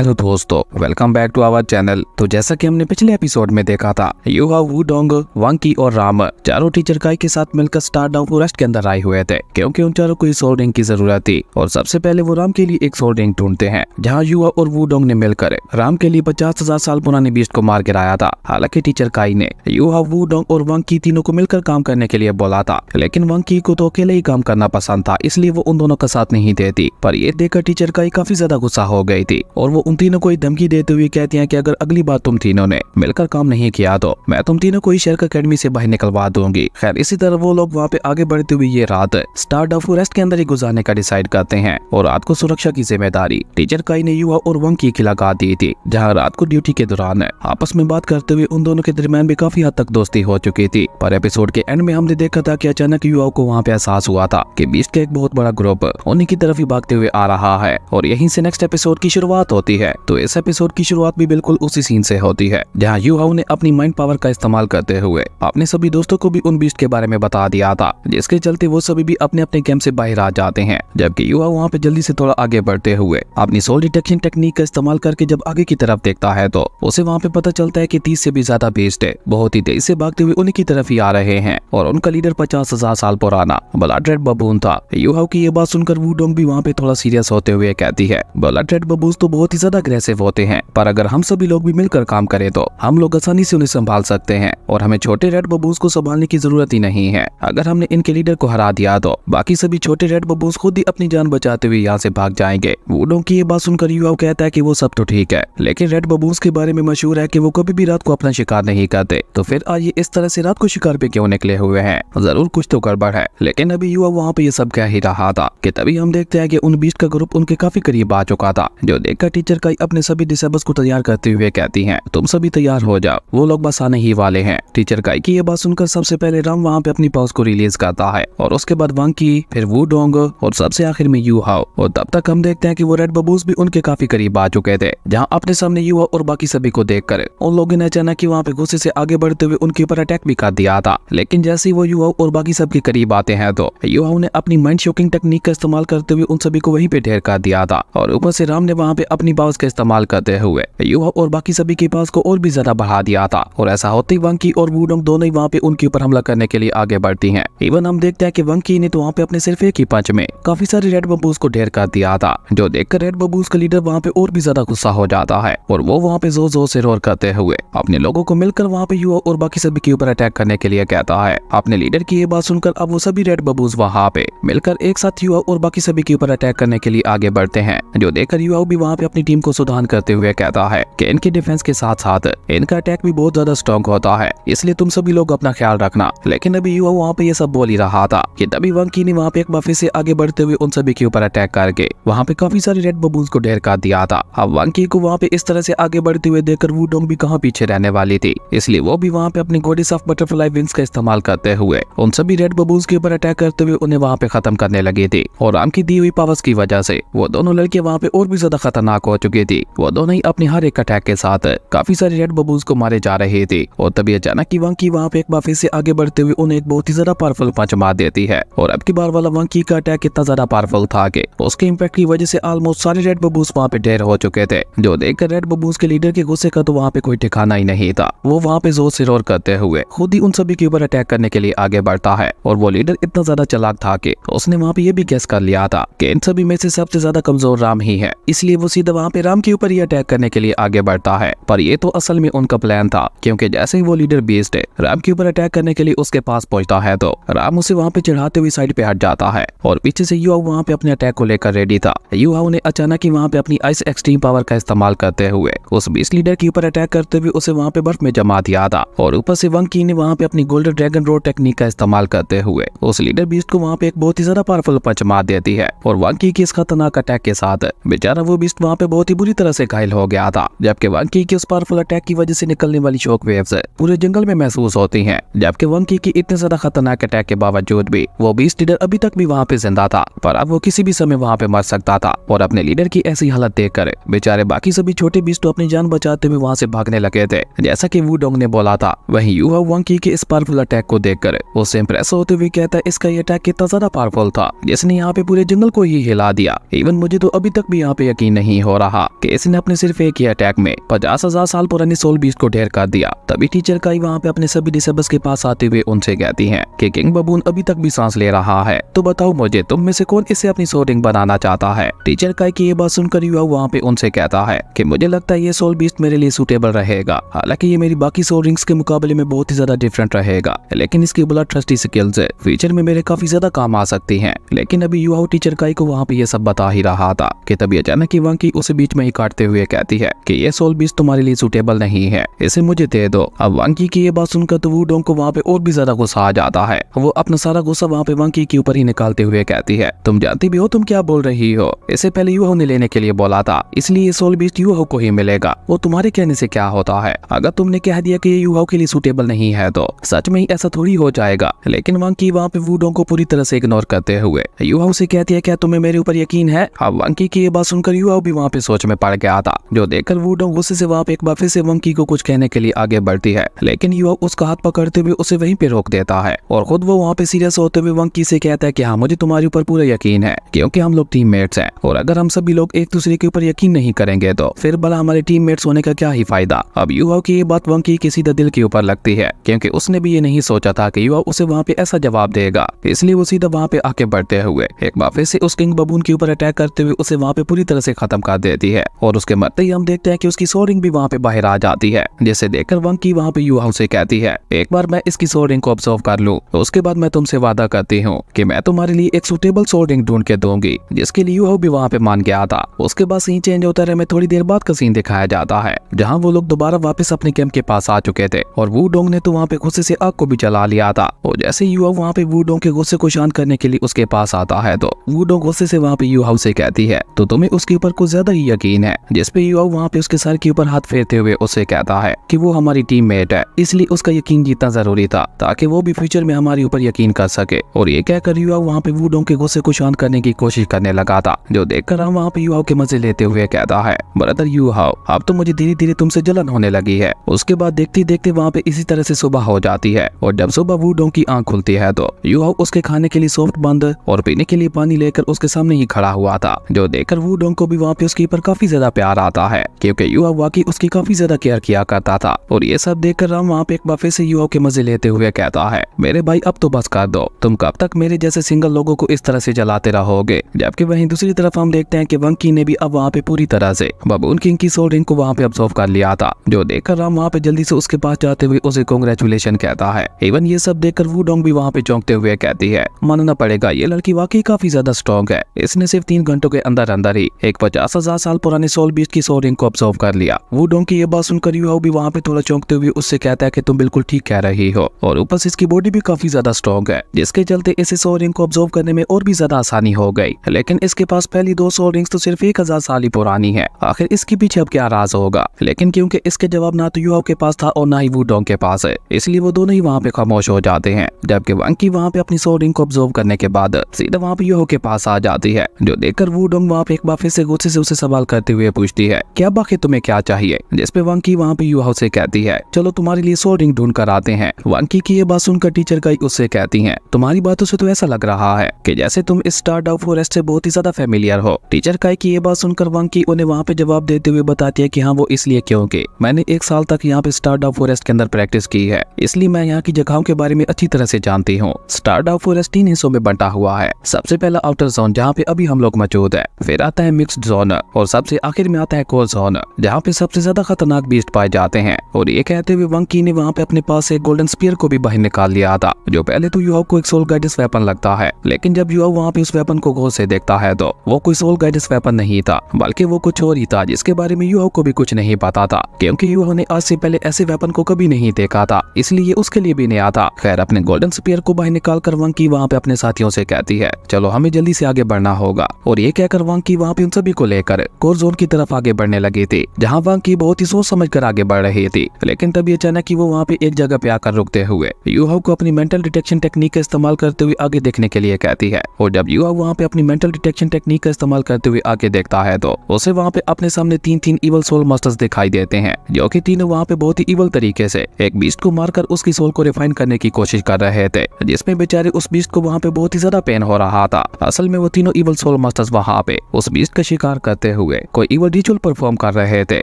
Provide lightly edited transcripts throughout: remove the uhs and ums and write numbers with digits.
Hello दोस्तों, welcome back to our channel. तो जैसा कि हमने पिछले एपिसोड में देखा था, यूहाओ, वुडोंग, वांकी और राम चारों टीचर काई के साथ मिलकर स्टार डाउन फॉरेस्ट के अंदर आए हुए थे, क्योंकि उन चारों को इस सोल रिंग की जरूरत थी। और सबसे पहले वो राम के लिए एक सोल रिंग ढूंढते हैं, जहाँ यूहाओ और वुडोंग ने मिलकर राम के लिए 50,000 साल पुराने बीस्ट को मार गिराया था। हालांकि टीचर काई ने यूहाओ, वुडोंग और वांकी तीनों को मिलकर काम करने के लिए बोला था, लेकिन वांकी को तो अकेले ही काम करना पसंद था, इसलिए वो उन दोनों का साथ नहीं देती। पर ये देखकर टीचर काई काफी ज्यादा गुस्सा हो गई थी और वो उन तीनों को धमकी देते हुए कहती हैं कि अगर अगली बार तुम तीनों ने मिलकर काम नहीं किया तो मैं तुम तीनों को ही शर्क अकेडमी से बाहर निकलवा दूंगी। खैर, इसी तरह वो लोग वहाँ पे आगे बढ़ते हुए ये रात स्टार डाउन फॉरेस्ट के अंदर ही गुजारने का डिसाइड करते हैं। और रात को सुरक्षा की जिम्मेदारी टीचर काई ने यूहाओ और वांकी की लगा दी थी, जहाँ रात को ड्यूटी के दौरान आपस में बात करते हुए उन दोनों के दरमियान भी काफी हद तक दोस्ती हो चुकी थी। पर एपिसोड के एंड में हमने देखा था कि अचानक यूहाओ को वहाँ पे एहसास हुआ था कि बीस्ट का एक बहुत बड़ा ग्रुप उन्हीं की तरफ ही भागते हुए आ रहा है, और यहीं से नेक्स्ट एपिसोड की शुरुआत होती है। तो इस एपिसोड की शुरुआत भी बिल्कुल उसी सीन से होती है, जहां यूहाओ ने अपनी माइंड पावर का इस्तेमाल करते हुए अपने सभी दोस्तों को भी उन बीस्ट के बारे में बता दिया था, जिसके चलते वो सभी भी अपने अपने कैंप से बाहर आ जाते हैं। जबकि यूहाओ वहां पे जल्दी से थोड़ा आगे बढ़ते हुए अपनी सोल डिटेक्शन टेक्निक का इस्तेमाल करके जब आगे की तरफ देखता है तो उसे वहां पे पता चलता है कि 30 से भी ज्यादा बीस्ट है बहुत ही तेज से भागते हुए उन्हीं की तरफ ही आ रहे हैं, और उनका लीडर 50,000 साल पुराना ब्लड रेड बबून था। यूहाओ की ये बात सुनकर वुडोंग भी वहाँ पे थोड़ा सीरियस होते हुए कहती है, ब्लड रेड बबून तो बहुत ही ज्यादा अग्रेसिव होते हैं, पर अगर हम सभी लोग भी मिलकर काम करें तो हम लोग आसानी से उन्हें संभाल सकते हैं, और हमें छोटे रेड बबूस को संभालने की जरूरत ही नहीं है। अगर हमने इनके लीडर को हरा दिया तो बाकी सभी छोटे रेड बबूस खुद ही अपनी जान बचाते हुए यहाँ से भाग जाएंगे। वुडोंग की ये बात सुनकर यूहाओ कहता है कि वो सब तो ठीक है, लेकिन रेड बबूस के बारे में मशहूर है कि वो कभी भी रात को अपना शिकार नहीं करते, तो फिर आज ये इस तरह से रात को शिकार पे क्यों निकले हुए हैं? जरूर कुछ तो गड़बड़ है। लेकिन अभी यूहाओ वहाँ पे ये सब कह ही रहा था कि तभी हम देखते हैं कि उन बीस्ट का ग्रुप उनके काफी करीब आ चुका था, जो देखकर टीचर काई अपने सभी डिसेबल्स को तैयार करते हुए कहती हैं, तुम सभी तैयार हो जाओ, वो लोग बस आने ही वाले हैं। टीचर काई की ये बात सुनकर सबसे पहले राम वहाँ पे अपनी पावर्स को रिलीज करता है, और उसके बाद वांकी, फिर वुडोंग और सबसे आखिर में यूहाओ। और तब तक हम देखते हैं कि वो रेड बबूस भी उनके काफी करीब आ चुके थे, जहाँ अपने सामने यूहाओ और बाकी सभी को देखकर उन लोगों ने अचानक वहाँ पे गुस्से से आगे बढ़ते हुए उनके ऊपर अटैक भी कर दिया था। लेकिन जैसे ही वो यूहाओ और बाकी सबके करीब आते हैं तो यूहाओ ने अपनी माइंड शॉकिंग टेक्निक का इस्तेमाल करते हुए उन सभी को वहीं पे ढेर कर दिया था, और ऊपर से राम ने वहाँ पे अपनी पावर्स का इस्तेमाल करते हुए यूहाओ और बाकी सभी के पास को और भी ज्यादा बढ़ा दिया था। और ऐसा होते ही वांकी और वुडोंग दोनों ही वहाँ पे उनके ऊपर हमला करने के लिए आगे बढ़ती हैं। इवन हम देखते हैं कि वांकी ने तो वहाँ पे अपने सिर्फ एक ही पंच में काफी सारे रेड बबूस को ढेर कर दिया था, जो देखकर रेड बबूस का लीडर वहाँ पे और भी ज्यादा गुस्सा हो जाता है, और वो वहाँ पे जोर जोर से रोर करते हुए अपने लोगों को मिलकर वहाँ पे यूहाओ और बाकी सभी के ऊपर अटैक करने के लिए कहता है। अपने लीडर की ये बात सुनकर अब वो सभी रेड बबूस वहाँ पे मिलकर एक साथ यूहाओ और बाकी सभी के ऊपर अटैक करने के लिए आगे बढ़ते हैं, जो देखकर यूहाओ भी वहाँ पे अपनी टीम को सुधार करते हुए कहता है कि इनके डिफेंस के साथ साथ इनका अटैक भी बहुत ज्यादा स्ट्रॉन्ग होता है, इसलिए तुम सभी लोग अपना ख्याल रखना। लेकिन अभी यूहाओ वहाँ पे ये सब बोल ही रहा था कि तभी वांकी ने वहाँ पे एक बार फिर से आगे बढ़ते हुए उन सभी के ऊपर अटैक करके वहाँ पे काफी सारे रेड बबूस को ढेर कर दिया था। अब वांकी को वहाँ पे इस तरह से आगे बढ़ते हुए देखकर वुडोंग भी कहाँ पीछे रहने वाली थी, इसलिए वो भी वहाँ पे अपनी गॉडेस ऑफ बटरफ्लाई विंग्स का इस्तेमाल करते हुए उन सभी रेड बबूस के ऊपर अटैक करते हुए उन्हें वहाँ पे खत्म करने लगी थी। और राम की दी हुई पावर्स की वजह से वो दोनों लड़के वहाँ पे और भी ज्यादा खतरनाक हो चुकी थी। वो दोनों ही अपने हर एक अटैक के साथ काफी सारे रेड बबूस को मारे जा रहे थे, और तभी अचानक की वांकी वहाँ पे एक बार फिर से आगे बढ़ते हुए उन्हें एक बहुत ही ज्यादा पावरफुल पंच मार देती है। और अब की बार वाला वांकी का अटैक इतना ज्यादा पावरफुल था कि उसके इम्पैक्ट की वजह से ऑलमोस्ट सारे रेड बबूस वहाँ पे ढेर हो चुके थे, जो देखकर रेड बबूस के लीडर के गुस्से का तो वहाँ पे कोई ठिकाना ही नहीं था। वो वहाँ पे जोर से रोर करते हुए खुद ही उन सभी के ऊपर अटैक करने के लिए आगे बढ़ता है, और वो लीडर इतना ज्यादा चालाक था कि उसने वहाँ पे ये भी गेस कर लिया था कि इन सभी में से सबसे ज्यादा कमजोर राम ही है, इसलिए वो सीधा वहाँ पे राम के ऊपर ही अटैक करने के लिए आगे बढ़ता है। पर ये तो असल में उनका प्लान था, क्योंकि जैसे ही वो लीडर बीस्ट राम के ऊपर अटैक करने के लिए उसके पास पहुंचता है तो राम उसे वहाँ पे चढ़ाते हुए साइड पे हट जाता है, और पीछे से यूहाओ वहाँ पे अपने अटैक को लेकर रेडी था। यूहाओ ने अचानक ही वहाँ पे अपनी आइस एक्सट्रीम पावर का इस्तेमाल करते हुए उस बीस्ट लीडर के ऊपर अटैक करते हुए उसे वहाँ पे बर्फ में जमा दिया था, और ऊपर से वांकी ने वहाँ पे अपनी गोल्डन ड्रैगन रोड टेक्निक का इस्तेमाल करते हुए उस लीडर बीस्ट को वहाँ पे एक बहुत ही ज्यादा पावरफुल पंच मार देती है। और वांकी की इस खतरनाक अटैक के साथ बेचारा वो बीस्ट वहाँ पे बहुत ही बुरी तरह से घायल हो गया था, जबकि वांकी की उस पावरफुल अटैक की वजह से निकलने वाली शॉक वेव्स पूरे जंगल में महसूस होती हैं। जबकि वांकी की इतने ज्यादा खतरनाक अटैक के बावजूद भी वो बीस्ट लीडर अभी तक भी वहाँ पे जिंदा था, पर अब वो किसी भी समय वहाँ पे मर सकता था। और अपने लीडर की ऐसी हालत देखकर बेचारे बाकी सभी छोटे बीस्ट अपनी जान बचाते हुए वहाँ से भागने लगे थे, जैसा कि वुडोंग ने बोला था। वहीं यूहाओ वांकी के इस पावरफुल अटैक को देखकर उससे इंप्रेस होते हुए कहता है, इसका ये अटैक कितना ज्यादा पावरफुल था जिसने यहाँ पे पूरे जंगल को ही हिला दिया। इवन मुझे तो अभी तक भी यहाँ पे यकीन नहीं हो रहा रहा कि इसने अपने सिर्फ एक ही अटैक में 50,000 साल पुरानी सोल बीस्ट को ढेर कर दिया। तभी टीचर काई वहाँ पे अपने सभी डिसेबल्स के पास आते हुए उनसे कहती है कि किंग बबून अभी तक भी सांस ले रहा है, तो बताओ मुझे तुम में से कौन इसे अपनी सोल रिंग बनाना चाहता है। टीचर काई की ये बात सुनकर युवा वहाँ पे उनसे कहता है कि मुझे लगता है ये सोल बीस्ट मेरे लिए सूटेबल रहेगा, हालांकि ये मेरी बाकी सोल रिंग्स के मुकाबले में बहुत ही ज्यादा डिफरेंट रहेगा, लेकिन इसकी ब्लड ट्रस्टी स्किल्स फ्यूचर में मेरे काफी ज्यादा काम आ सकती हैं। लेकिन अभी युवा टीचर काई को वहाँ पे ये सब बता ही रहा था कि तभी अचानक वंकी उसे बीच में ही काटते हुए कहती है कि ये सोल बीस्ट तुम्हारे लिए सूटेबल नहीं है, इसे मुझे दे दो। अब वंकी की ये बात सुनकर तो वुडोंग को वहाँ पे और भी ज्यादा गुस्सा आ जाता है। वो अपना सारा गुस्सा वहाँ पे वंकी के ऊपर ही निकालते हुए कहती है तुम जानती भी हो तुम क्या बोल रही हो, इसे पहले यूहो ने लेने के लिए बोला था, इसलिए ये सोल बीस्ट यूहो को ही मिलेगा। वो तुम्हारे कहने से क्या होता है, अगर तुमने कह दिया कि ये यूहो के लिए सूटेबल नहीं है तो सच में ही ऐसा थोड़ी हो जाएगा। लेकिन वंकी वहाँ पे वुडोंग को पूरी तरह से इग्नोर करते हुए यूहो से कहती है क्या तुम्हें मेरे ऊपर यकीन है। अब वंकी की ये बात सुनकर यूहो भी वहाँ पे सोच में पड़ गया था, जो देखकर वुडोंग गुस्से से वहाँ पे एक बार फिर से वंकी को कुछ कहने के लिए आगे बढ़ती है, लेकिन यूहो उसका हाथ पकड़ते हुए उसे वहीं पे रोक देता है और खुद वो वहाँ पे सीरियस होते हुए वंकी से कहता है कि हाँ मुझे तुम्हारे ऊपर पूरा यकीन है, क्योंकि हम लोग टीममेट्स हैं और अगर हम सभी लोग एक दूसरे के ऊपर यकीन नहीं करेंगे तो फिर भला हमारे टीममेट्स होने का क्या ही फायदा। अब यूहो की ये बात वंकी के सीधा दिल के ऊपर लगती है, क्योंकि उसने भी ये नहीं सोचा था कि यूहो उसे वहाँ पे ऐसा जवाब देगा, इसलिए वो सीधा वहाँ पे आके बढ़ते हुए एक बार फिर से उस किंग बबून के ऊपर अटैक करते हुए उसे वहाँ पे पूरी तरह से खत्म कर देती है और उसके मरते ही हम देखते हैं कि उसकी सोरिंग भी वहाँ पे बाहर आ जाती है, जिसे देखकर वंकी वहाँ पे यूहो से कहती है एक बार मैं इसकी सोरिंग को ऑब्जर्व कर लूं, उसके बाद मैं तुमसे वादा करती हूँ कि मैं तुम्हारे लिए एक सूटेबल सोरिंग ढूंढ के दूंगी, जिसके लिए यूहो भी वहाँ पे मान गया था। उसके बाद सीन चेंज होता रहे, में थोड़ी देर बाद का सीन दिखाया जाता है जहाँ वो लोग दोबारा वापस अपने कैंप के पास आ चुके थे और वुडोंग ने तो वहाँ पे गुस्से से आग को भी जला लिया था। और जैसे यूहो वहाँ पे वुडोंग के गुस्से को शांत करने के लिए उसके पास आता है तो वुडोंग गुस्से से वहाँ पे यूहो से कहती है तो तुम्हें उसके ऊपर कुछ ज्यादा ही यकीन है, जिसपे यूहो वहाँ पे उसके सर के ऊपर हाथ फेरते हुए उससे कहता है कि वो हमारी टीममेट है, इसलिए उसका यकीन जीतना जरूरी था ताकि वो भी फ्यूचर में हमारे ऊपर यकीन कर सके। और ये कहकर यूहो वहाँ पे वुडोंग के गुस्से को शांत करने की कोशिश करने लगा था, जो देखकर हम वहाँ पे यूहो के मजे लेते हुए कहता है ब्रदर यूहो अब तो मुझे धीरे धीरे तुमसे जलन होने लगी है। उसके बाद देखते देखते वहाँ पे इसी तरह से सुबह हो जाती है और जब सुबह वुडोंग की आंख खुलती है तो यूहो उसके खाने के लिए सॉफ्ट बंद और पीने के लिए पानी लेकर उसके सामने ही खड़ा हुआ था, जो देखकर वुडोंग को भी वहाँ पे उसके ऊपर काफी ज्यादा प्यार आता है, क्योंकि यूहो वाकई उसकी काफी ज्यादा केयर किया करता था। और ये सब देखकर राम वहाँ पे एक बार फिर से यूहो के मजे लेते हुए कहता है मेरे भाई अब तो बस कर दो, तुम कब तक मेरे जैसे सिंगल लोगों को इस तरह से जलाते रहोगे। जबकि वहीं दूसरी तरफ हम देखते हैं कि वंकी ने भी अब वहाँ पे पूरी तरह से बबून किंग की सोल रिंग को वहाँ पे ऑब्जर्व कर लिया था, जो देखकर राम वहाँ पे जल्दी से उसके पास जाते हुए उसे कांग्रेचुलेशन कहता है। इवन ये सब देखकर वुडोंग भी वहाँ पे चौंकते हुए कहती है मानना पड़ेगा ये लड़की वाकई काफी ज्यादा स्ट्रॉन्ग है, इसने सिर्फ 3 घंटों के अंदर अंदर ही एक 50,000 साल पुराने सोल बीस्ट की सोल रिंग को ऑब्जर्व कर लिया। वुडोंग की ये बात सुनकर यूहो भी वहाँ पे थोड़ा चौंकते हुए उससे कहता है कि तुम बिल्कुल ठीक कह रही हो और ऊपर से इसकी बॉडी भी काफी ज्यादा स्ट्रॉन्ग है, जिसके चलते इसे सोल रिंग को ऑब्जर्व करने में और भी ज्यादा आसानी हो गई। लेकिन इसके पास पहली 2 सोल रिंग्स तो सिर्फ 1000 साल ही पुरानी है, आखिर इसके पीछे अब क्या राज होगा। लेकिन क्योंकि इसके जवाब ना तो यूहो के पास था और ना ही वुडोंग के पास है, इसलिए वो दोनों ही वहाँ पे खामोश हो जाते हैं। जबकि वंकी वहाँ पे अपनी सोल रिंग को ऑब्जर्व करने के बाद सीधा वहाँ पे यूहो के पास आ जाती है, जो देखकर वुडोंग वहाँ पे एक बार फिर से गुस्से से उसे सवाल करते हुए पूछती है क्या बाकी तुम्हें क्या चाहिए। जिसपे वंकी वहाँ पे यूहो से कहती है चलो तुम्हारे लिए सोल रिंग ढूंढ कर आते हैं। वंकी की ये बात सुनकर टीचर काई उससे कहती है तुम्हारी बातों से तो ऐसा लग रहा है कि जैसे तुम इस स्टारडाउ फॉरेस्ट से बहुत ही ज्यादा फेमिलियर हो। टीचर काई की ये बात सुनकर वंकी उन्हें वहाँ पे जवाब देते हुए बताती है कि हाँ वो इसलिए क्योंकि मैंने 1 साल तक यहाँ पे स्टारडाउ फॉरेस्ट के अंदर प्रैक्टिस की है, इसलिए मैं यहाँ की जगहों के बारे में अच्छी तरह से जानती हूँ। स्टारडाउ फॉरेस्ट 3 हिस्सों में बंटा हुआ है। सबसे पहला आउटर जोन जहाँ पे अभी हम लोग मौजूद है, फिर आता है मिक्स्ड जोन और सबसे आखिर में आता है कोर जोन जहाँ पे सबसे ज्यादा खतरनाक बीस्ट पाए जाते हैं। और ये कहते हुए वंकी ने वहाँ पे अपने पास से गोल्डन स्पीयर को भी बाहर निकाल लिया था, जो पहले तो यूहो को एक सोल गाइडेंस वेपन लगता है, लेकिन जब यूहो वहाँ पे उस वेपन को गौर से देखता है तो वो कोई सोल गाइडेंस वेपन नहीं था, बल्कि वो कुछ और ही था जिसके बारे में यूहो को भी कुछ नहीं पता था, क्योंकि यूहो ने आज से पहले ऐसे वेपन को कभी नहीं देखा था, इसलिए उसके लिए भी नया था। खैर अपने गोल्डन स्पीयर को बाहर निकाल कर वंकी वहाँ पे अपने साथियों से कहती है चलो हमें जल्दी से आगे बढ़ना होगा। और ये कहकर वंकी वहाँ पे उन सभी को लेकर कोर जोन की तरफ आगे बढ़ने लगी थी, जहाँ वंकी बहुत ही सोच समझ कर आगे बढ़ रही थी। लेकिन तभी अचानक ही वो वहाँ पे एक जगह पे आकर रुकते हुए यूहो को अपनी मेंटल डिटेक्शन टेक्निक का इस्तेमाल करते हुए आगे देखने के लिए कहती है। और जब यूहो वहाँ पे अपनी मेंटल डिटेक्शन टेक्निक का इस्तेमाल करते हुए आगे देखता है तो उसे वहाँ पे अपने सामने 3 इवल सोल मास्टर्स दिखाई देते हैं, जो कि तीनों वहाँ पे बहुत ही इवल तरीके से एक बीस्ट को मारकर उसकी सोल को रिफाइन करने की कोशिश कर रहे थे, जिसमें बेचारे उस बीस्ट को वहाँ पे बहुत ही ज्यादा पेन हो रहा था। असल में वो तीनों इवल सोल मास्टर्स वहाँ पे उस बीस्ट का शिकार करते हुए कोई इवल रिचुअल परफॉर्म कर रहे थे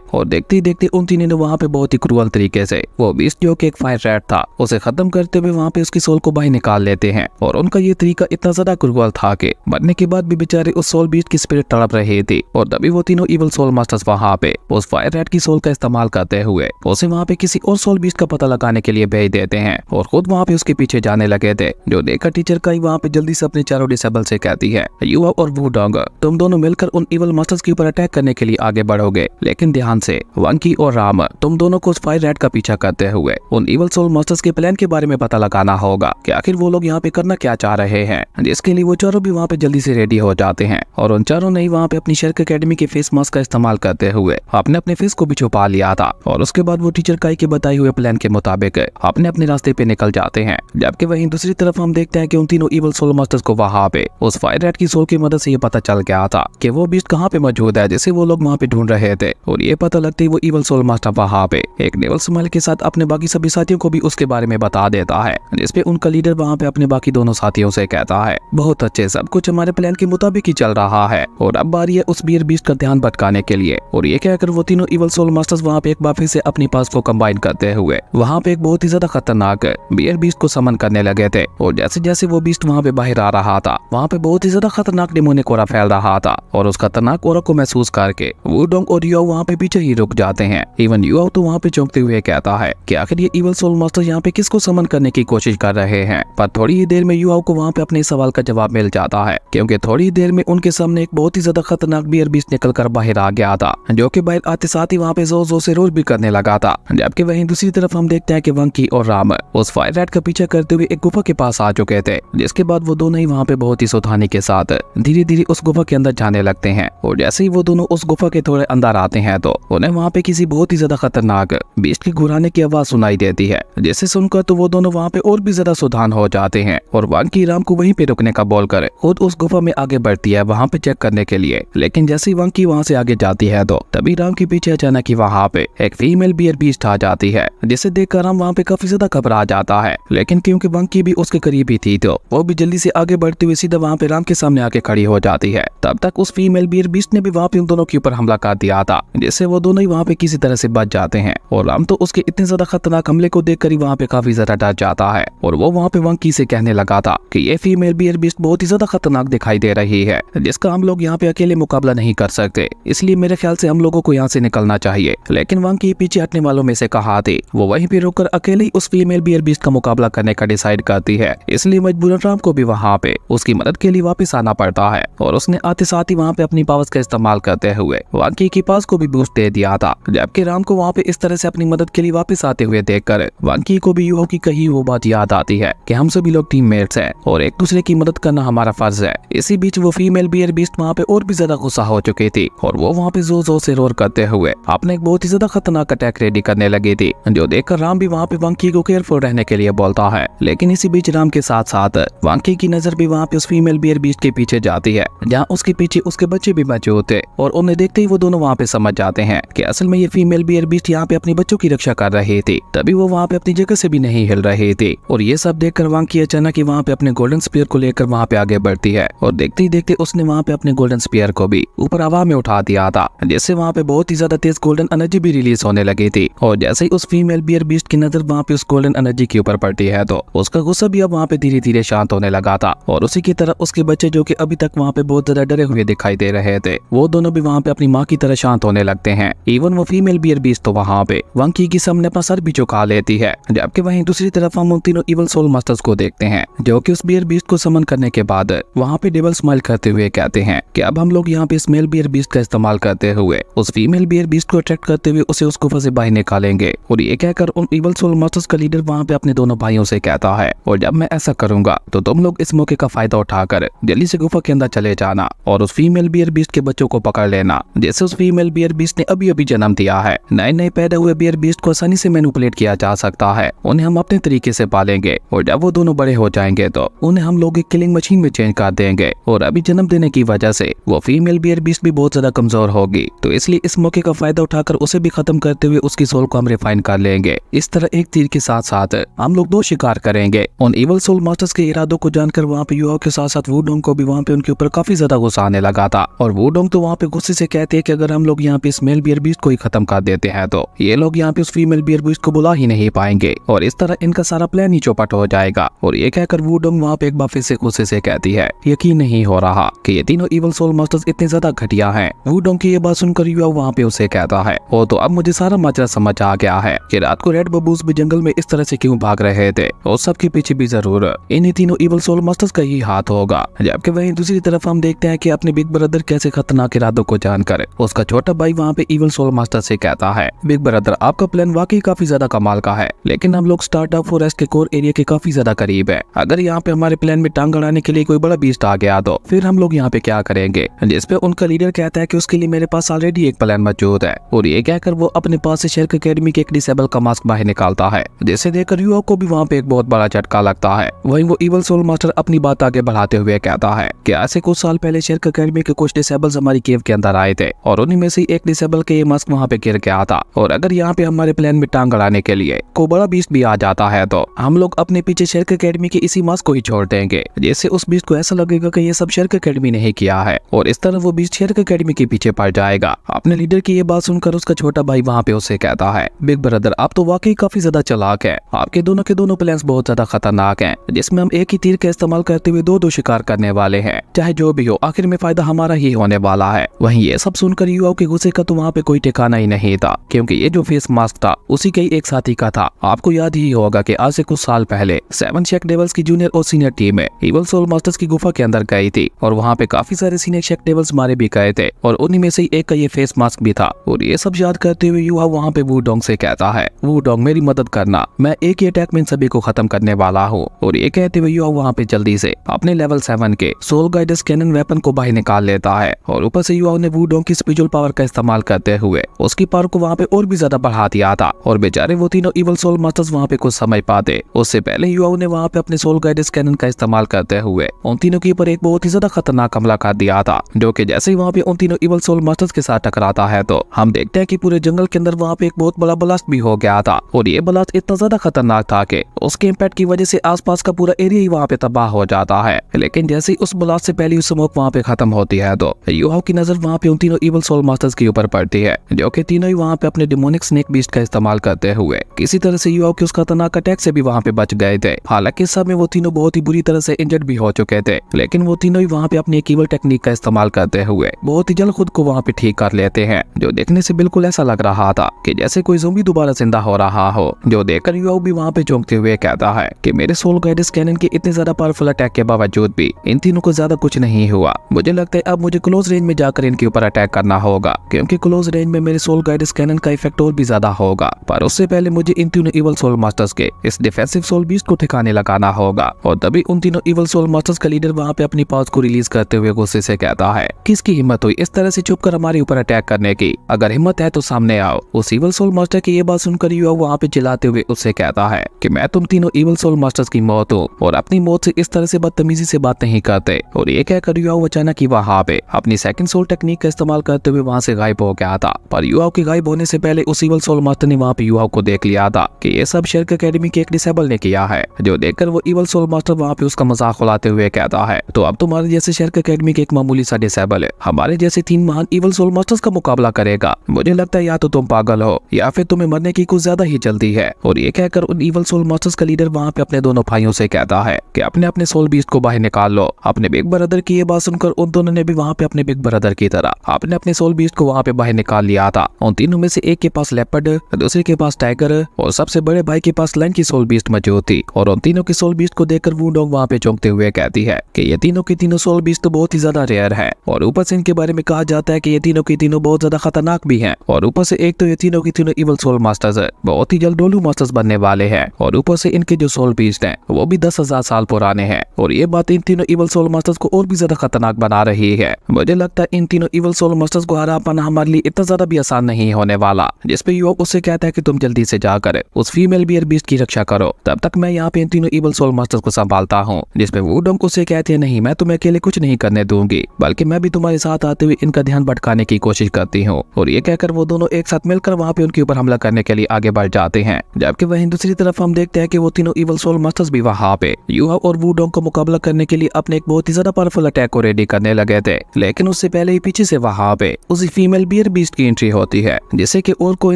और देखते ही देखते उन तीनों ने वहाँ पे बहुत ही क्रूअल तरीके से वो बीस्ट जो कि एक फायर रैट था उसे खत्म करते हुए वहाँ पे उसकी सोल को बाहर निकाल लेते हैं। और उनका ये तरीका इतना ज्यादा क्रूअल था कि मरने के बाद भी बेचारे उस सोल बीस्ट की स्पिरिट तड़प रही थी। और तभी वो तीनों इवल सोल मास्टर्स वहाँ पे उस फायर रैट की सोल का इस्तेमाल करते हुए उसे वहाँ पे किसी और सोल बीस्ट का पता लगाने के लिए भेज देते हैं और खुद वहाँ पे उसके पीछे जाने लगे थे। जो देखकर टीचर काई वहाँ पे जल्दी से अपने चारों डिसेबल से कहती है, युवा और वुडोंग तुम दोनों मिलकर उन इवल मास्टर्स के ऊपर अटैक करने के लिए आगे बढ़ोगे, लेकिन ध्यान से वंकी और राम तुम दोनों को उस फायर रैट का पीछा करते हुए उन इवल सोल मास्टर्स के प्लान के बारे में पता लगाना होगा कि आखिर वो लोग यहाँ पे करना क्या चाह रहे हैं। जिसके लिए वो चारों भी वहाँ पे जल्दी से रेडी हो जाते हैं और उन चारों ने वहाँ पे अपनी शर्क एकेडमी के फेस मास्क का इस्तेमाल करते हुए अपने अपने फेस को भी छुपा लिया था। और उसके बाद वो टीचर काई के बताए हुए प्लान के मुताबिक अपने अपने रास्ते पे निकल जाते हैं। जबकि वहीं दूसरी तरफ हम देखते हैं कि उन तीनों इवल सोल मास्टर्स को वहाँ पे उस फायर रैट की सोल की मदद से ये पता चल गया था कि वो बीस्ट कहाँ पे मौजूद है जिसे वो लोग वहाँ पे ढूंढ रहे थे। और ये पता लगते ही वो इवल सोल मास्टर वहाँ पे एक नेवल स्माइल के साथ अपने बाकी सभी साथियों को भी उसके बारे में बता देता है, जिसपे उनका लीडर वहाँ पे अपने बाकी दोनों साथियों से कहता है, बहुत अच्छे, सब कुछ हमारे प्लान के मुताबिक ही चल रहा है और अब बारी है उस बियर बीस्ट का ध्यान भटकाने के लिए। और ये कहकर वो तीनों इवल सोल मास्टर्स वहाँ पे एक बार फिर से अपनी पास को कंबाइन करते हुए वहाँ पे एक बहुत ही ज्यादा खतरनाक बियर बीस्ट को समन करने लगे थे। और जैसे जैसे वो बीस्ट वहाँ पे बाहर आ रहा था वहाँ पे बहुत ही ज्यादा खतरनाक डेमोनिक ऑरा फैल रहा था। और उस खतरनाक ऑरा को महसूस करके वुडोंग और युआओ वहाँ पे पीछे ही रुक जाते हैं। इवन युआओ तो वहाँ पे चौंकते हुए कहता है कि आखिर ये इवल सोल मास्टर यहाँ पे किसको समन करने की कोशिश कर रहे हैं। पर थोड़ी ही देर में युआओ को वहाँ पे अपने सवाल का जवाब मिल जाता है, क्योंकि थोड़ी ही देर में उनके सामने एक बहुत ही ज्यादा खतरनाक बियर बीस्ट निकल कर बाहर आ गया था, जो कि बाहर आते साथ ही वहाँ पे जोर जोर से रोर भी करने लगा था। जबकि वहीं दूसरी तरफ हम देखते हैं कि वंकी और राम उस फायर रैट का पीछा करते हुए एक गुफा के पास आ चुके थे। जिसके बाद वो दोनों ही वहाँ पे बहुत ही सावधानी के साथ धीरे धीरे उस गुफा के अंदर जाने लगते हैं। और जैसे ही वो दोनों उस गुफा के थोड़े अंदर आते हैं तो उन्हें वहाँ पे किसी बहुत ही ज्यादा खतरनाक बीस्ट की घुराने की आवाज सुनाई देती है, जिसे सुनकर तो वो दोनों वहाँ पे और भी ज्यादा सावधान हो जाते हैं। और वंकी राम को वहीं पे रुकने का बोलकर खुद उस गुफा में आगे बढ़ती है वहाँ पे चेक करने के लिए। लेकिन जैसे ही वंकी वहाँ से आगे जाती है तो तभी राम के पीछे अचानक ही वहाँ पे एक फीमेल बियर बीस्ट आ जाती है, जिसे देखकर राम वहाँ पे काफी ज्यादा घबरा जाता है। लेकिन क्योंकि वंकी भी उसके करीब ही थी तो वो भी जल्दी से आगे बढ़ते हुए सीधा वहाँ पे राम के सामने आके खड़ी हो जाती है। तब तक उस फीमेल बियर बीस्ट ने भी वहाँ पे उन दोनों के ऊपर हमला कर दिया था, जिससे वो दोनों ही वहाँ पे किसी तरह से बच जाते हैं। और राम तो उसके इतने ज्यादा खतरनाक हमले को देखकर ही वहाँ पे काफी ज्यादा डर जाता है। और वो वहाँ पे वंकी से कहने लगा था कि ये फीमेल बियर बीस्ट बहुत ही ज्यादा खतरनाक दिखाई दे रही है, जिसका हम लोग यहाँ पे अकेले मुकाबला नहीं कर सकते, इसलिए मेरे ख्याल से हम लोगों को यहाँ से निकलना चाहिए। लेकिन वंकी पीछे हटने वालों में से कहा थी वो वहीं पे रुककर अकेले ही उस फीमेल बियर बीस्ट का मुकाबला करने का डिसाइड करती है। इसलिए मजबूरन राम को भी वहाँ पे उसकी मदद के लिए वापस आना पड़ता है। और उसने आते साथ ही वहाँ पे अपनी पावर्स का इस्तेमाल करते हुए वंकी की पास को भी बूस्ट दे दिया था। जबकि राम को वहाँ पे इस तरह से अपनी मदद के लिए वापस आते हुए देखकर वंकी को भी युआओ की कही वो बात याद आती है कि हम सभी लोग टीममेट्स हैं और एक दूसरे की मदद करना हमारा फर्ज है। इसी बीच वो फीमेल बियर बीस्ट वहाँ पे और भी ज्यादा गुस्सा हो चुकी थी और वो वहाँ पे जोर जोर से रोर करते हुए अपने एक बहुत ही ज्यादा खतरनाक अटैक रेडी करने लगी थी, जो देखकर राम भी वहाँ पे वंकी को केयरफुल रहने के लिए बोलता है। लेकिन इसी बीच राम के साथ साथ वंकी की नजर भी वहाँ पे उस फीमेल बियर बीस्ट के पीछे जाती है, जहाँ उसके पीछे उसके बच्चे भी मौजूद थे। और उन्हें देखते ही वो दोनों वहाँ पे समझ जाते हैं कि असल में ये फीमेल बियर बीस्ट यहाँ पे अपने बच्चों की रक्षा कर रही थी, तभी वो वहाँ पे अपनी जगह से भी नहीं हिल रही थी। और ये सब देखकर वंकी अचानक ही वहाँ पे अपने गोल्डन स्पीयर को लेकर वहाँ पे आगे बढ़ती है और देखते ही देखते उसने वहाँ पे अपने गोल्डन स्पीयर को भी ऊपर हवा में उठा दिया था, जिससे वहाँ पे बहुत ही ज्यादा तेज गोल्डन एनर्जी भी रिलीज होने लगी थी। और जैसे ही उस फीमेल बियर बीस्ट की नजर वहाँ पे उस गोल्डन एनर्जी के ऊपर पड़ती है तो उसका गुस्सा भी अब वहाँ पे धीरे धीरे शांत होने लगा था। और उसी की तरह उसके बच्चे जो कि अभी तक वहाँ पे बहुत ज्यादा डरे हुए दिखाई दे रहे थे, वो दोनों भी वहाँ पे अपनी माँ की तरह शांत होने लगते हैं। इवन वो फीमेल बियर बीस्ट तो वहाँ पे वंकी के सामने अपना सर भी झुका लेती है। जबकि वहीं दूसरी तरफ हम उन तीनों इवल सोल मास्टर्स को देखते हैं, जो कि उस बियर बीस्ट को समन करने के बाद वहाँ पे डेविल स्माइल करते हुए कहते हैं कि अब हम लोग यहाँ पे इस मेल बियर बीस्ट का इस्तेमाल करते हुए उस फीमेल बियर बीस्ट को अट्रैक्ट करते हुए उसे उस गुफा से बाहर निकालेंगे। और ये कहकर उन इवल सोल मास्टर्स का लीडर वहाँ पे अपने दोनों भाइयों से कहता है, और जब मैं ऐसा करूंगा तो तुम लोग इस मौके का फायदा उठाकर जल्दी से गुफा के अंदर चले जाना और उस फीमेल बियर बीस्ट के बच्चों को पकड़ लेना, जैसे उस फीमेल बियर बीस्ट ने अभी अभी जन्म दिया है। नए नए पैदा हुए बियर बीस्ट को आसानी से मैनिपुलेट किया जा सकता है, उन्हें हम अपने तरीके से पालेंगे और जब वो दोनों बड़े हो जाएंगे तो उन्हें हम लोग एक किलिंग मशीन में चेंज कर देंगे। और अभी जन्म देने की वजह से वो फीमेल बियर बीस्ट भी बहुत ज्यादा कमजोर होगी, तो इसलिए इस मौके का फायदा उठाकर उसे भी खत्म करते हुए उसकी सोल को हम रिफाइन कर लेंगे। इस तरह एक तीर के साथ साथ हम लोग दो शिकार करेंगे। उन इवल सोल मास्टर्स के इरादों को जानकर वहाँ पे युवाओं के साथ साथ वुडोंग को भी वहाँ पे उनके ऊपर काफी ज्यादा गुस्सा आने लगा था। और वुडोंग तो तो वहाँ पे गुस्से से कहते हैं कि अगर हम लोग यहाँ पे इस मेल बियर बीस्ट को ही खत्म कर देते हैं तो ये लोग यहाँ पे उस फीमेल बियर बीस्ट को बुला ही नहीं पाएंगे और इस तरह इनका सारा प्लान ही चौपट हो जाएगा। और ये कहकर वुडोंग वहाँ पे एक बार फिर से गुस्से से कहती है, यकीन नहीं हो रहा कि ये तीनों इवल सोल मास्टर्स इतने ज्यादा घटिया हैं। वुडोंग की ये बात सुनकर युआओ वहाँ पे उसे कहता है, ओ तो अब मुझे सारा माजरा समझ आ गया है कि रात को रेड बबूज भी जंगल में इस तरह से क्यों भाग रहे थे और सबके पीछे भी जरूर इन्हीं तीनों इवल सोल मास्टर्स का ही हाथ होगा। जबकि वहीं दूसरी तरफ हम देखते हैं कि अपने बिग ब्रदर कैसे खतरनाक इरादों को जानकर उसका छोटा भाई वहाँ पे इवल सोल मास्टर से कहता है, बिग ब्रदर आपका प्लान वाकई काफी ज्यादा कमाल का है, लेकिन हम लोग स्टारडाउ फॉरेस्ट के कोर एरिया के काफी ज्यादा करीब है। अगर यहाँ पे हमारे प्लान में टांग अड़ाने के लिए कोई बड़ा बीस्ट आ गया तो फिर हम लोग यहाँ पे क्या करेंगे। जिसपे उनका लीडर कहता है कि उसके लिए मेरे पास ऑलरेडी एक प्लान मौजूद है। और ये कहकर वो अपने पास से शेरक एकेडमी के एक डिसेबल का मास्क बाहर निकालता है, जिसे देखकर युवा को भी वहाँ पे एक बहुत बड़ा झटका लगता है। वहीं वो इवल सोल मास्टर अपनी बात आगे बढ़ाते हुए कहता है कि ऐसे कुछ साल पहले शेरक एकेडमी के कुछ डिसेबल्स हमारी केव के अंदर आए थे और उन्हीं में से एक डिसेबल के ये मास्क वहाँ पे गिर गया था। और अगर यहाँ पे हमारे प्लान में टांग अड़ाने के लिए कोई बड़ा बीस्ट भी आ जाता है तो हम लोग अपने पीछे शेरक एकेडमी के इसी मास्क को ही छोड़ देंगे, जिससे उस बीस्ट को ऐसा लगेगा कि ये सब शेरक एकेडमी ने ही किया है और इस तरह वो बीस्ट शेरक एकेडमी के पीछे पड़ जाएगा। अपने लीडर की ये बात सुनकर उसका छोटा भाई वहाँ पे उसे कहता है, बिग ब्रदर आप तो वाकई काफी ज्यादा चालाक है, आपके दोनों के दोनों प्लान्स बहुत ज्यादा खतरनाक हैं, जिसमें हम एक ही तीर का इस्तेमाल करते हुए दो शिकार करने वाले हैं। चाहे जो भी हो आखिर में फायदा हमारा ही होने वाला है। वहीं ये सब सुनकर युवाओं के गुस्से का तो वहाँ पे कोई ठिकाना ही नहीं था, क्योंकि ये जो फेस मास्क था उसी के ही एक साथी का था। आपको याद ही होगा कि आज से कुछ साल पहले 7 शेक डेविल्स की जूनियर और senior team evil soul masters की गुफा के अंदर गई थी और वहाँ पे काफी सारे सीनियर शेक डेविल्स मारे भी गए थे और उन्हीं में से एक का ये फेस मास्क भी था। और ये सब याद करते हुए युवा वहाँ पे वुडोंग से कहता है, वुडोंग मेरी मदद करना, मैं एक ही अटैक में इन सभी को खत्म करने वाला हूँ। और ये कहते हुए युवा वहाँ पे जल्दी से अपने लेवल 7 के सोल गाइडर्स कैनन वेपन को बाहर निकाल लेता है और ऊपर से युवा ने वुडोंग की स्पिरिचुअल पावर का इस्तेमाल करते हुए उसकी पावर को वहाँ पे और भी ज्यादा बढ़ा दिया था। और बेचारे वो तीनों इवल सोल मास्टर्स वहाँ पे कुछ समझ पाते उससे पहले युवा ने वहाँ पे अपने सोल गाइडर्स कैनन का इस्तेमाल करते हुए उन तीनों के ऊपर एक बहुत ही ज्यादा खतरनाक हमला कर दिया था, जो कि जैसे ही वहाँ पे उन तीनों इवल सोल मास्टर्स के साथ टकराता है तो हम देखते हैं कि पूरे जंगल के अंदर वहाँ पे एक बहुत बड़ा ब्लास्ट भी हो गया था। और ये ब्लास्ट इतना ज्यादा खतरनाक था कि उसके इम्पैक्ट की वजह से आसपास का पूरा एरिया ही वहाँ पे तबाह हो जाता है। लेकिन जैसे ही उस ब्लास्ट से पहले स्मोक वहाँ पे खत्म होती है तो युवाओं की नजर वहाँ पे उन तीनों इवल सोल मास्टर्स के ऊपर पड़ती है, जो कि तीनों ही वहाँ पे अपने डिमोनिक स्नेक बीस्ट का इस्तेमाल करते हुए किसी तरह से युवाओं के उस खतरनाक अटैक से भी वहाँ पे बच गए थे। हालांकि इस समय वो तीनों बहुत ही बुरी तरह से इंजर्ड भी हो चुके थे, लेकिन वो तीनों ही वहाँ पे अपनी एक ईवल टेक्निक का इस्तेमाल करते हुए बहुत ही जल्द खुद को वहाँ पे ठीक कर लेते हैं, जो देखने से बिल्कुल ऐसा लग रहा था कि जैसे कोई ज़ोंबी दोबारा जिंदा हो रहा हो। जो देखकर युवाओं भी वहाँ पे चौंकते हुए कहता है कि मेरे सोल गाइडर्स कैनन के इतने ज्यादा पावरफुल अटैक के बावजूद भी इन तीनों को ज्यादा कुछ नहीं हुआ। मुझे लगता है अब मुझे क्लोज रेंज में जाकर इनके ऊपर अटैक करना होगा, क्योंकि क्लोज रेंज में मेरे सोल गाइडर्स कैनन का इफेक्ट और भी ज्यादा होगा। पर उससे पहले मुझे इन तीनों इवल सोल मास्टर्स के इस डिफेंसिव सोल बीस्ट को ठिकाने लगाना होगा। और तभी उन तीनों इवल सोल मास्टर्स का लीडर वहाँ पे अपनी पावर्स को रिलीज करते हुए गुस्से से कहता है, किसकी हिम्मत हुई इस तरह से चुप कर हमारे ऊपर अटैक करने की, अगर हिम्मत है तो सामने आओ। उस इवल सोल मास्टर की ये बात सुनकर युवा वहाँ पे चिल्लाते हुए उससे कहता है कि मैं तुम तीनों इवल सोल मास्टर्स की मौत हूँ और अपनी मौत से इस तरह से बदतमीजी से बात नहीं करते। और ये कहकर युवा अचानक ही वहाँ पे अपनी सेकंड सोल टेक्निक का इस्तेमाल करते हुए वहाँ से गायब हो गया था। पर युवाओं के गायब होने से पहले उस इवल सोल मास्टर ने वहाँ पे युवाओं को देख लिया था कि ये सब शेरक एकेडमी के एक डिसेबल ने किया है। जो देखकर वो इवल सोल मास्टर वहाँ पे उसका मजाक उड़ाते हुए कहता है, तो अब तुम्हारे जैसे शेरक एकेडमी के एक मामूली सा डिसेबल है हमारे जैसे 3 महान इवल सोल मास्टर्स का मुकाबला करेगा। मुझे लगता है या तो तुम पागल हो या फिर तुम्हें मरने की कुछ ज्यादा ही जल्दी है। और ये कहकर उन इवल सोल मास्टर्स का लीडर वहाँ पे अपने दोनों भाइयों से कहता है कि अपने अपने सोल बीस्ट को बाहर निकाल लो। अपने बिग ब्रदर की ये बात सुनकर उन दोनों ने भी वहाँ पे अपने बिग ब्रदर की तरह अपने अपने सोल बीस्ट को वहाँ पे बाहर निकाल लिया था। उन तीनों में से एक के पास लेपर्ड, दूसरे के पास टाइगर और सबसे बड़े भाई के पास लायन की सोल बीस्ट मौजूद थी। और उन तीनों की सोल बीस्ट को देखकर वुडोंग वहाँ पे चौंकते हुए कहती है कि ये तीनों की तीनों सोल बीस्ट तो बहुत ही ज्यादा रेयर है और ऊपर से इनके बारे में कहा जाता है कि ये तीनों की तीनों बहुत ज्यादा खतरनाक भी हैं। और ऊपर से एक तो ये तीनों की तीनों इवल सोल मास्टर्स बहुत ही जल्द डोलू मास्टर्स बनने वाले हैं और ऊपर से इनके जो सोल बीस्ट हैं वो भी 10,000 साल पुराने हैं। और ये बात इन तीनों इवल सोल मास्टर्स को और भी ज्यादा खतरनाक बना रही है। मुझे लगता है इन तीनों इवल सोल मास्टर्स को हरा पाना हमारे लिए इतना ज्यादा भी आसान नहीं होने वाला। जिसपे युवक उससे कहता है कि तुम जल्दी से जाकर उस फीमेल बियर बीस्ट की रक्षा करो, तब तक मैं यहाँ पे इन तीनों इवल सोल मास्टर्स को संभालता हूँ। जिसपे वुडोंग उससे कहते हैं, नहीं मैं तुम्हें अकेले कुछ नहीं करने दूंगी, बल्कि मैं भी तुम्हारे साथ आते हुए इनका ध्यान भटकाने की कोशिश करती हूँ। और ये कहकर वो दोनों एक साथ मिलकर वहाँ पे उनके ऊपर हमला करने के लिए आगे बढ़ जाते हैं। जबकि वहीं दूसरी तरफ हम देखते हैं कि वो तीनों इवल सोल मास्टर्स भी वहाँ पे युवा और वुडोंग का मुकाबला करने के लिए अपने एक बहुत ही ज्यादा पावरफुल अटैक को रेडी करने लगे थे। लेकिन उससे से पहले ही पीछे से वहाँ पे उसी फीमेल बियर बीस्ट की एंट्री होती है, जिसे कि और कोई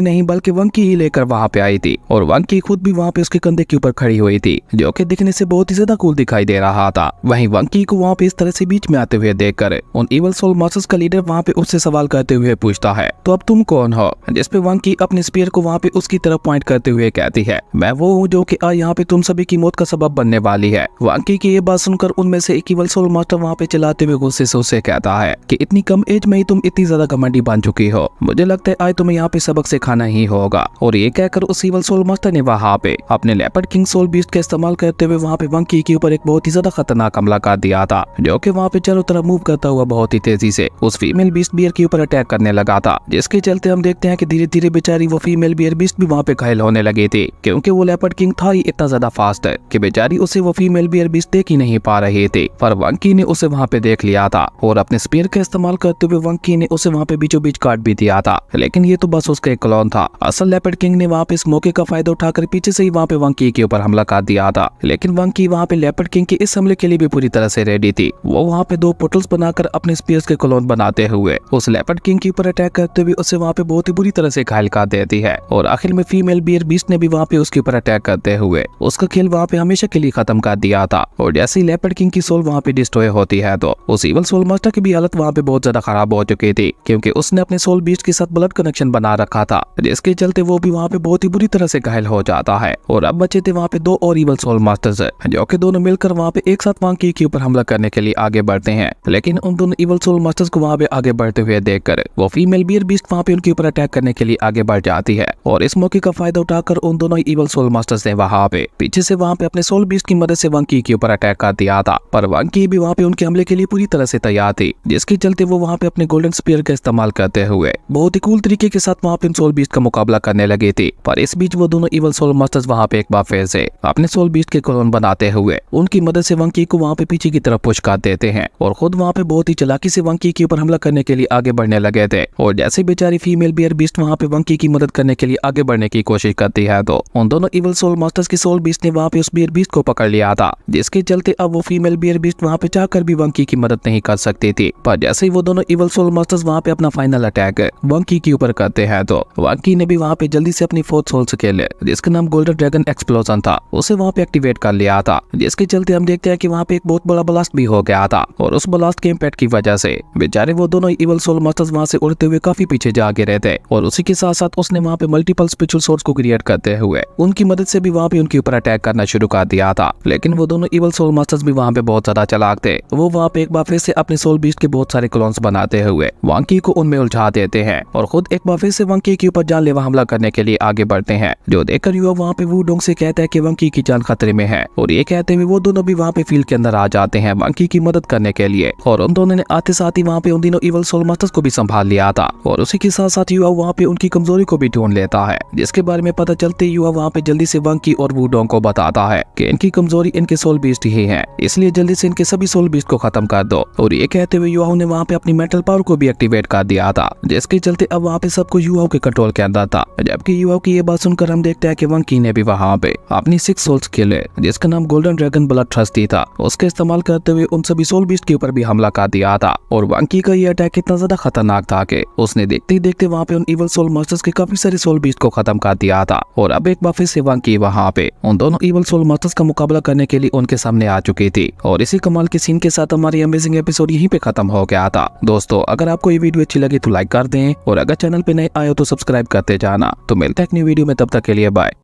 नहीं बल्कि वंकी ही लेकर वहाँ पे आई थी। और वंकी खुद भी वहाँ पे उसके कंधे के ऊपर खड़ी हुई थी, जो कि दिखने से बहुत ही ज्यादा कूल दिखाई दे रहा था। वहीं वंकी को वहाँ पे इस तरह से बीच में आते हुए देखकर उन इवल सोल मास्टर्स का लीडर वहाँ पे उससे सवाल करते हुए पूछता है, तो अब तुम कौन हो? जिस पे वंकी अपने स्पीयर को वहाँ पे उसकी तरफ पॉइंट करते हुए कहती है, मैं वो हूँ जो कि यहाँ पे तुम सभी की मौत का सबब बनने वाली है। वंकी की ये बात सुनकर उनमें से एक इवल सोल मास्टर वहाँ पे चलाते हुए गुस्से से उससे कहता है कि इतनी कम एज में ही तुम इतनी ज्यादा घमंडी बन चुकी हो, मुझे लगता है आज तुम्हें यहाँ पे सबक सिखाना ही होगा। और ये कहकर उस इवल सोल मास्टर ने वहाँ पे अपने लेपर्ड किंग सोल बीस्ट का इस्तेमाल करते हुए वहाँ पे वंकी के ऊपर एक बहुत ही ज्यादा खतरनाक हमला कर दिया था, जो कि वहाँ पे चारों तरफ मूव करता हुआ बहुत ही तेजी से उस फीमेल बीस्ट बियर के ऊपर अटैक करने लगा था। जिसके चलते हम देखते हैं कि धीरे धीरे बेचारी वो फीमेल बियर बीस्ट भी वहाँ पे घायल होने लगी थी, क्योंकि वो लेपर्ड किंग था ही इतना ज्यादा फास्ट है कि बेचारी उसे वो फीमेल बियर बीस्ट देख ही नहीं पा रही थी। पर वंकी ने उसे वहाँ पे देख लिया था और अपने स्पीयर का इस्तेमाल करते हुए वंकी ने उसे वहाँ पे बीचों बीच काट भी दिया था। लेकिन ये तो बस उसका एक क्लोन था। असल लेपर्ड किंग ने वहाँ पे इस मौके का फायदा उठाकर पीछे से ही वहाँ पे वंकी के ऊपर हमला कर दिया था। लेकिन वंकी वहाँ पे लेपर्ड किंग के इस हमले के लिए भी पूरी तरह से रेडी थी। वो वहाँ पे 2 पोर्टल्स बनाकर अपने स्पीयर्स के क्लोन बनाते हुए उस लेपर्ड किंग के ऊपर अटैक करते हुए उसे वहाँ पे बहुत ही बुरी तरह से घायल कर देती है। और आखिर में फीमेल बियर बीस्ट ने भी वहाँ पे उसके ऊपर अटैक करते हुए उसका खेल वहाँ पे हमेशा के लिए खत्म कर दिया था। और जैसे ही लेपर्ड किंग की सोल वहाँ पे डिस्ट्रॉय होती है तो उस इवल सोल मास्टर की भी हालत वहाँ पे बहुत ज्यादा खराब हो चुकी थी, क्योंकि उसने अपने सोल बीस्ट के साथ ब्लड कनेक्शन बना रखा था, जिसके चलते वो भी वहाँ पे बहुत ही बुरी तरह से घायल हो जाता है। और अब बचे थे वहाँ पे 2 और इवल सोल मास्टर्स, जो कि दोनों मिलकर वहाँ पे एक साथ वंकी के ऊपर हमला करने के लिए आगे बढ़ते हैं। लेकिन उन दोनों इवल सोल मास्टर्स को वहाँ पे आगे बढ़ते हुए देखकर वो फीमेल बियर बीस्ट वहाँ पे उनके ऊपर अटैक करने के लिए आगे बढ़ जाती है। और इस मौके का फायदा उठाकर उन दोनों इवल सोल मास्टर्स ने वहाँ पे पीछे से वहाँ पे अपने सोल बीस्ट की मदद से वंकी के ऊपर अटैक कर दिया था। पर वंकी भी वहाँ पे उनके हमले के लिए पूरी तरह से तैयार थी, जिसके चलते वो वहाँ पे अपने गोल्डन स्पीयर का इस्तेमाल करते हुए बहुत ही कूल तरीके के साथ वहाँ पे सोल बीस्ट का मुकाबला करने लगे थे। पर इस बीच वो दोनों इवल सोल मास्टर्स वहाँ पे एक बार फिर से अपने सोल बीस्ट के क्लोन बनाते हुए उनकी मदद से वंकी को वहाँ पे पीछे की तरफ पुश कर देते हैं और खुद वहाँ पे बहुत ही चालाकी से वंकी के ऊपर हमला करने के लिए आगे बढ़ने लगे थे। और जैसे बेचारी फीमेल बियर बीस्ट वहाँ पे वंकी की मदद करने के लिए आगे बढ़ने की कोशिश करती है तो उन दोनों इवल सोल मास्टर्स की सोल बीस्ट ने वहाँ पे उस बियर बीस्ट को पकड़ लिया था, जिसके चलते अब वो फीमेल बियर बीस्ट वहाँ पे चाहकर भी वंकी की मदद नहीं कर सकती थी। पर जैसे ही वो दोनों इवल सोल मास्टर्स वहाँ पे अपना फाइनल अटैक वंकी के ऊपर करते हैं तो वंकी ने भी वहाँ पे जल्दी से अपनी 4th सोल स्केल, जिसका नाम गोल्डन ड्रैगन एक्सप्लोजन था, उसे वहाँ पे एक्टिवेट कर लिया था। जिसके चलते हम देखते हैं कि वहाँ पे एक बहुत बड़ा ब्लास्ट भी हो गया था और उस ब्लास्ट के इम्पैक्ट की वजह से बेचारे वो दोनों इवल सोल मास्टर्स वहाँ से उड़ते हुए काफी पीछे जा गिरे थे। और उसी के साथ साथ उसने वहाँ पे मल्टीपल स्पिरिचुअल सोर्स को क्रिएट करते हुए उनकी मदद से भी वहाँ पे उनके ऊपर अटैक करना शुरू कर दिया था। लेकिन वो दोनों इवल सोल मास्टर्स भी वहाँ पे बहुत ज्यादा चालाक थे। वो वहाँ पे एक बार फिर से अपने सोल बीस्ट के बहुत सारे क्लोन्स बनाते हुए वंकी को उनमें उलझा देते हैं और खुद एक बार फिर से वंकी के ऊपर जानलेवा हमला करने के लिए आगे बढ़ते हैं। जो देखकर युवा वहाँ पे वुडोंग से कहता है कि वंकी की जान खतरे में है। और ये कहते हुए वो दोनों भी वहाँ पे फील्ड के अंदर आ जाते हैं वंकी की मदद करने के लिए। और उन दोनों ने आते साथ ही वहाँ पे उन दिनों इवल सोल मास्टर्स को भी संभाल लिया था। और उसी के साथ साथ युवा वहाँ पे उनकी कमजोरी को भी ढूंढ लेता है, जिसके बारे में पता चलते युवा वहाँ पे जल्दी से वंकी और वुडोंग को बताता है कि इनकी कमजोरी इनके सोल बीस्ट ही है, इसलिए जल्दी से इनके सभी सोल बीस्ट को खत्म कर दो। और ये कहते हुए युवाओं ने वहाँ पे अपनी मेंटल पावर को भी एक्टिवेट कर दिया था, जिसके चलते अब वहाँ पे सब कुछ युवाओं के कंट्रोल के अंदर था। जबकि युवाओं की ये बात सुनकर हम देखते हैं कि वंकी ने भी वहाँ पे अपनी 6 सोल स्किल, जिसका नाम गोल्डन ड्रैगन ब्लड थ्रस्टी था, उसका इस्तेमाल करते हुए उन सभी सोल बीस्ट के ऊपर भी हमला कर दिया था। और वंकी का ये अटैक इतना ज्यादा खतरनाक था कि उसने देखते ही देखते वहाँ पे उन इवल सोल मास्टर्स के काफी सारे सोल बीस्ट को खत्म कर दिया था। और अब एक बार फिर से वंकी वहाँ पे उन दोनों इवल सोल मास्टर्स का मुकाबला करने के लिए उनके सामने आ चुकी थी। और इसी कमाल के सीन के साथ हमारी अमेजिंग एपिसोड यहीं पे खत्म हो गया था। दोस्तों, अगर आपको ये वीडियो अच्छी लगी तो लाइक कर दें और अगर चैनल पे नए आए हो तो सब्सक्राइब करते जाना। तो मिलते हैं एक न्यू वीडियो में, तब तक के लिए बाय।